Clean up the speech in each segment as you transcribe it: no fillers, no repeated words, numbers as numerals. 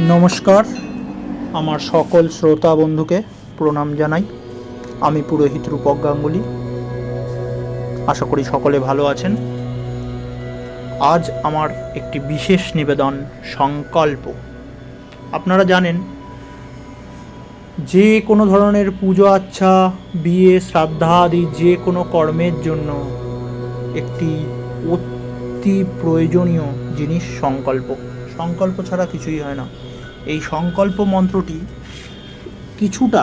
নমস্কার, আমার সকল শ্রোতা বন্ধুকে প্রণাম জানাই। আমি পুরোহিত রূপক গাঙ্গুলি। আশা করি সকলে ভালো আছেন। আজ আমার একটি বিশেষ নিবেদন, সংকল্প। আপনারা জানেন, যে কোনো ধরনের পুজো আচ্ছা, বিয়ে, শ্রাদ্ধা আদি যে কোনো কর্মের জন্য একটি অতি প্রয়োজনীয় জিনিস সংকল্প। সংকল্প ছাড়া কিছুই হয় না। এই সংকল্প মন্ত্রটি কিছুটা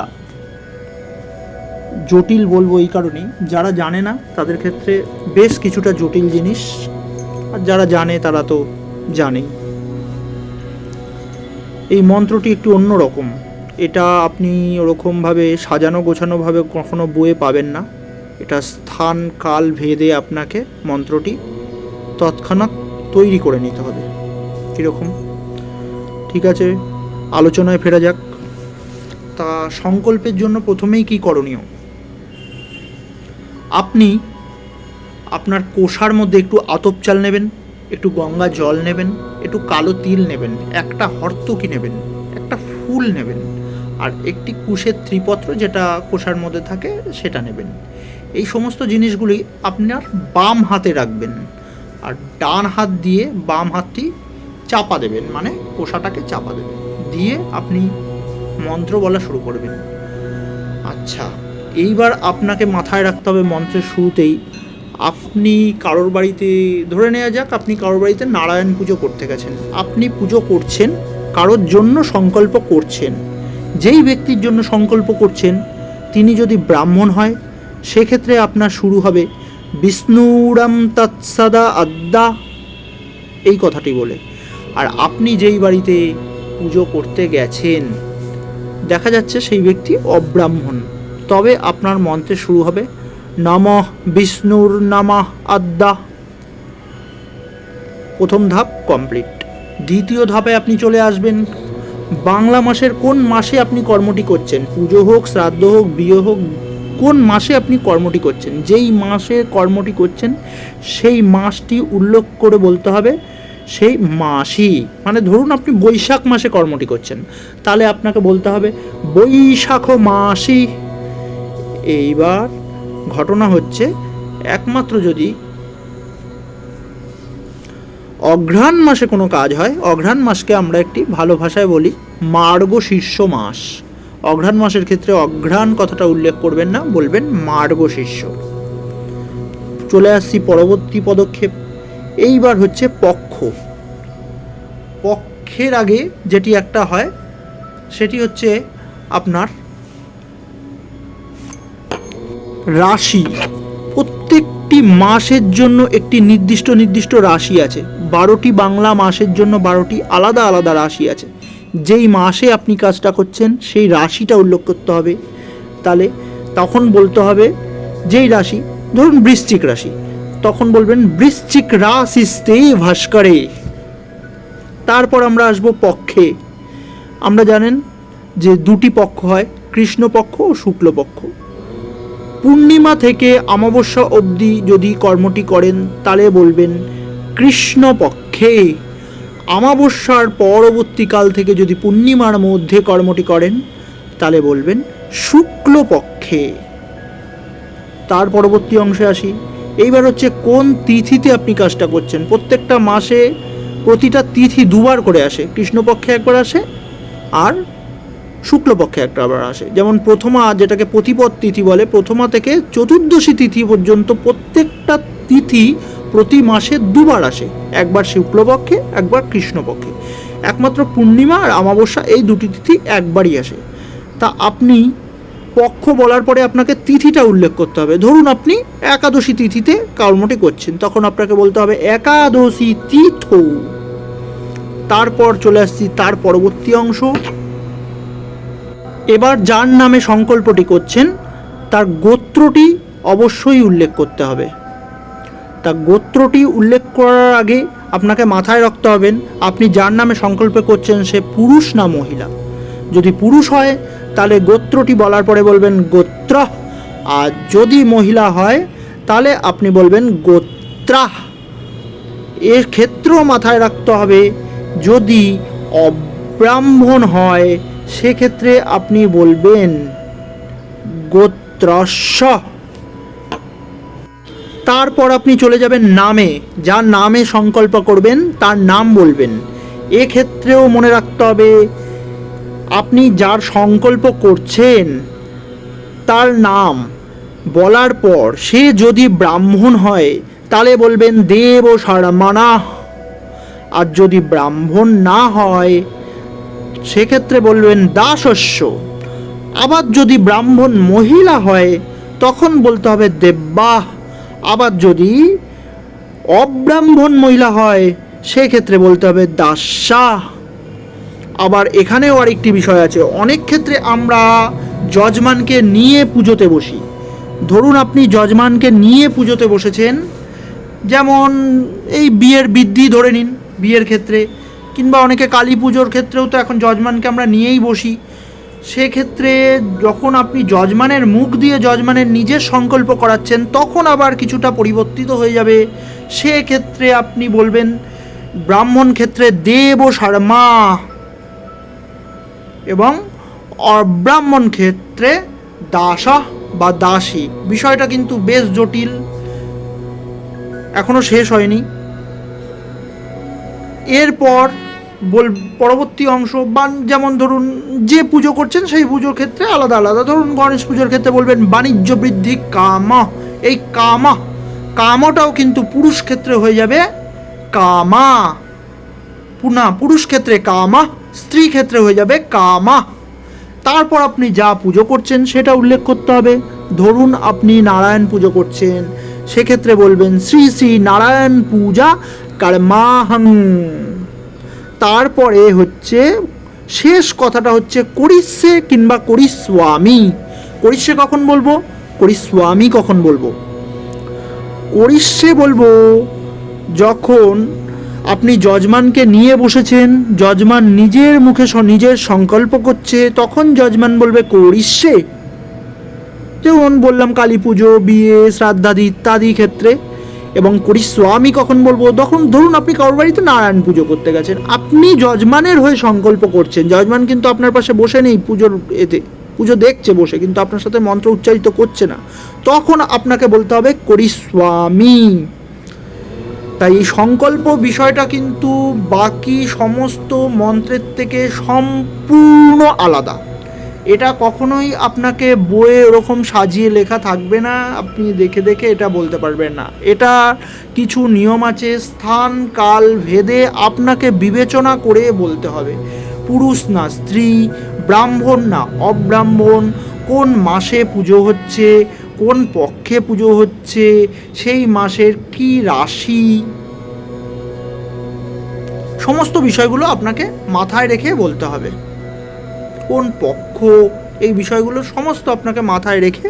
জটিল বলবো এই কারণেই, যারা জানে না তাদের ক্ষেত্রে বেশ কিছুটা জটিল জিনিস, আর যারা জানে তারা তো জানেই। এই মন্ত্রটি একটু অন্যরকম। এটা আপনি ওরকমভাবে সাজানো গোছানোভাবে কখনো বইয়ে পাবেন না। এটা স্থান কাল ভেদে আপনাকে মন্ত্রটি তৎক্ষণাৎ তৈরি করে নিতে হবে। কীরকম? ঠিক আছে, আলোচনায় ফেরা যাক। তা সংকল্পের জন্য প্রথমেই কি করণীয়? আপনি আপনার কোষার মধ্যে একটু আতপ চাল নেবেন, একটু গঙ্গা জল নেবেন, একটু কালো তিল নেবেন, একটা হর্তকি নেবেন, একটা ফুল নেবেন, আর একটি কুশের ত্রিপত্র যেটা কোষার মধ্যে থাকে সেটা নেবেন। এই সমস্ত জিনিসগুলি আপনার বাম হাতে রাখবেন, আর ডান হাত দিয়ে বাম হাতটি চাপা দেবেন, মানে কোষাটাকে চাপা দেবেন, দিয়ে আপনি মন্ত্র বলা শুরু করবেন। আচ্ছা, এইবার আপনাকে মাথায় রাখতে হবে মন্ত্রের শুরুতেই আপনি কারোর বাড়িতে, ধরে নেওয়া যাক আপনি কারোর বাড়িতে নারায়ণ পুজো করতে গেছেন। আপনি পুজো করছেন, কারোর জন্য সংকল্প করছেন। যেই ব্যক্তির জন্য সংকল্প করছেন তিনি যদি ব্রাহ্মণ হয়, সেক্ষেত্রে আপনার শুরু হবে বিষ্ণুরাম তৎসদা আদ্যা, এই কথাটি বলে। আর আপনি যেই বাড়িতে পুজো করতে গেছেন দেখা যাচ্ছে সেই ব্যক্তি অব্রাহ্মণ, তবে আপনার মন্ত্রে শুরু হবে নমঃ বিষ্ণুর নমঃ আদ্যা। প্রথম ধাপ কমপ্লিট। দ্বিতীয় ধাপে আপনি চলে আসবেন বাংলা মাসের কোন মাসে আপনি কর্মটি করছেন, পুজো হোক, শ্রাদ্ধ হোক, বিয়ে হোক, কোন মাসে আপনি কর্মটি করছেন। যেই মাসে কর্মটি করছেন সেই মাসটি উল্লেখ করে বলতে হবে সেই মাসই। মানে ধরুন আপনি বৈশাখ মাসে কর্মটি করছেন, তাহলে আপনাকে বলতে হবে বৈশাখ মাসি। এইবার ঘটনা হচ্ছে, একমাত্র যদি অঘ্রাণ মাসে কোনো কাজ হয়, অঘ্রাণ মাসকে আমরা একটি ভালো ভাষায় বলি মার্গশীর্ষ মাস। অঘ্রাণ মাসের ক্ষেত্রে অঘ্রাণ কথাটা উল্লেখ করবেন না, বলবেন মার্গশীর্ষ। চলে আসছি পরবর্তী পদক্ষেপ। এইবার হচ্ছে পক্ষ। পক্ষের আগে যেটি একটা হয় সেটি হচ্ছে আপনার রাশি। প্রত্যেকটি মাসের জন্য একটি নির্দিষ্ট রাশি আছে। 12টি বাংলা মাসের জন্য 12টি আলাদা আলাদা রাশি আছে। যেই মাসে আপনি কাজটা করছেন সেই রাশিটা উল্লেখ করতে হবে। তাহলে তখন বলতে হবে, যেই রাশি, ধরুন বৃশ্চিক রাশি, তখন বলবেন বৃশ্চিক রাশিস্তে ভাস্করে। তারপর আমরা আসবো পক্ষে। আমরা জানেন যে দুটি পক্ষ হয়, কৃষ্ণপক্ষ ও শুক্লপক্ষ। পূর্ণিমা থেকে অমাবস্যা অবধি যদি কর্মটি করেন তাহলে বলবেন কৃষ্ণপক্ষে। অমাবস্যার পরবর্তীকাল থেকে যদি পূর্ণিমার মধ্যে কর্মটি করেন তাহলে বলবেন শুক্লপক্ষে। তার পরবর্তী অংশে আসি। এইবার হচ্ছে কোন তিথিতে আপনি কাজটা করছেন। প্রত্যেকটা মাসে প্রতিটা তিথি দুবার করে আসে, কৃষ্ণপক্ষে একবার আসে আর শুক্লপক্ষে একবার আসে। যেমন প্রথমা, যেটাকে প্রতিপদ তিথি বলে, প্রথমা থেকে চতুর্দশী তিথি পর্যন্ত প্রত্যেকটা তিথি প্রতি মাসে দুবার আসে, একবার শুক্লপক্ষে একবার কৃষ্ণপক্ষে। একমাত্র পূর্ণিমা আর অমাবস্যা এই দুটি তিথি একবারই আসে। তা আপনি পক্ষ বলার পরে আপনাকে তিথিটা উল্লেখ করতে হবে। ধরুন আপনি একাদশী তিথিতে কর্মটি করছেন, তখন আপনাকে বলতে হবে একাদশী তিথ। তারপর চলে আসছি তার পরবর্তী অংশ। এবার যার নামে সংকল্পটি করছেন তার গোত্রটি অবশ্যই উল্লেখ করতে হবে। তা গোত্রটি উল্লেখ করার আগে আপনাকে মাথায় রাখতে হবেন আপনি যার নামে সংকল্প করছেন সে পুরুষ না মহিলা। যদি পুরুষ হয় তাহলে গোত্রটি বলার পরে বলবেন গোত্র, আর যদি মহিলা হয় তাহলে আপনি বলবেন গোত্রা। এর ক্ষেত্রেও মাথায় রাখতে হবে যদি ব্রাহ্মণ হয় সেক্ষেত্রে আপনি বলবেন গোত্রস্য। তারপর আপনি চলে যাবেন নামে, যার নামে সংকল্প করবেন তার নাম বলবেন। এক্ষেত্রেও মনে রাখতে হবে আপনি যার সংকল্প করছেন তার নাম বলার পর সে যদি ব্রাহ্মণ হয় তাহলে বলবেন দেব শর্মণা, আর যদি ব্রাহ্মণ না হয় সেক্ষেত্রে বলবেন দাসস্য। আবার যদি ব্রাহ্মণ মহিলা হয় তখন বলতে হবে দেব্যাহ। আবার যদি অব্রাহ্মণ মহিলা হয় সেক্ষেত্রে বলতে হবে দাস্যা। আবার এখানেও আরেকটি বিষয় আছে, অনেক ক্ষেত্রে আমরা যজমানকে নিয়ে পুজোতে বসি। ধরুন আপনি যজমানকে নিয়ে পুজোতে বসেছেন, যেমন এই বিয়ের বৃদ্ধি ধরে নিন, বিয়ের ক্ষেত্রে, কিংবা অনেকে কালী পুজোর ক্ষেত্রেও তো এখন যজমানকে আমরা নিয়েই বসি। সেক্ষেত্রে যখন আপনি যজমানের মুখ দিয়ে যজমানের নিজের সংকল্প করাচ্ছেন তখন আবার কিছুটা পরিবর্তিত হয়ে যাবে। সেক্ষেত্রে আপনি বলবেন ব্রাহ্মণ ক্ষেত্রে দেব শর্মা এবং অব্রাহ্মণ ক্ষেত্রে দাসা বা দাসী। বিষয়টা কিন্তু বেশ জটিল, এখনো শেষ হয়নি। এরপর পরবর্তী অংশ বা যেমন ধরুন যে পুজো করছেন সেই পুজোর ক্ষেত্রে আলাদা আলাদা। ধরুন গণেশ পুজোর ক্ষেত্রে বলবেন বাণিজ্য বৃদ্ধি কামা। এই কামাটাও কিন্তু পুরুষ ক্ষেত্রে হয়ে যাবে কামা, পুনা পুরুষ ক্ষেত্রে কামা, স্ত্রী ক্ষেত্রে হয়ে যাবে কামা। তারপর আপনি যা পুজো করছেন সেটা উল্লেখ করতে হবে। ধরুন আপনি নারায়ণ পুজো করছেন, সেক্ষেত্রে বলবেন শ্রী শ্রী নারায়ণ পূজা কর্মাহং। তারপরে হচ্ছে শেষ কথাটা হচ্ছে করিষ্যে কিংবা করিস্বামী। করিষ্যে কখন বলবো, করিস্বামী কখন বলবো? করিষ্যে বলবো যখন আপনি যজমানকে নিয়ে বসেছেন, যজমান নিজের মুখে নিজের সংকল্প করছে, তখন যজমান বলবে করিষ্যে। যেমন বললাম কালী পুজো, বিয়ে, শ্রাদ্ধাদি ইত্যাদি ক্ষেত্রে। এবং করিস্বামী কখন বলবো, তখন ধরুন আপনি কারোর বাড়িতে নারায়ণ পুজো করতে গেছেন, আপনি যজমানের হয়ে সংকল্প করছেন, যজমান কিন্তু আপনার পাশে বসে নেই পুজোর এতে, পুজো দেখছে বসে, কিন্তু আপনার সাথে মন্ত্র উচ্চারিত করছে না, তখন আপনাকে বলতে হবে করিস্বামী। তাই এই সংকল্প বিষয়টা কিন্তু বাকি সমস্ত মন্ত্রের থেকে সম্পূর্ণ আলাদা। এটা কখনোই আপনাকে বইয়ে ওরকম সাজিয়ে লেখা থাকবে না, আপনি দেখে দেখে এটা বলতে পারবেন না। এটা কিছু নিয়ম আছে, স্থান কাল ভেদে আপনাকে বিবেচনা করে বলতে হবে। পুরুষ না স্ত্রী, ব্রাহ্মণ না অব্রাহ্মণ, কোন মাসে পুজো হচ্ছে, কোন পক্ষে পুজো হচ্ছে, সেই মাসের কি রাশি, সমস্ত বিষয়গুলো আপনাকে মাথায় রেখে বলতে হবে। কোন পক্ষ, এই বিষয়গুলো সমস্ত আপনাকে মাথায় রেখে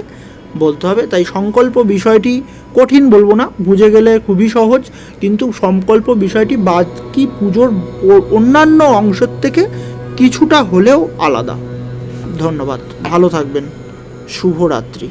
বলতে হবে। তাই সংকল্প বিষয়টি কঠিন বলবো না, বুঝে গেলে খুবই সহজ, কিন্তু সংকল্প বিষয়টি বাকি পুজোর অন্যান্য অংশের থেকে কিছুটা হলেও আলাদা। ধন্যবাদ, ভালো থাকবেন, শুভরাত্রি।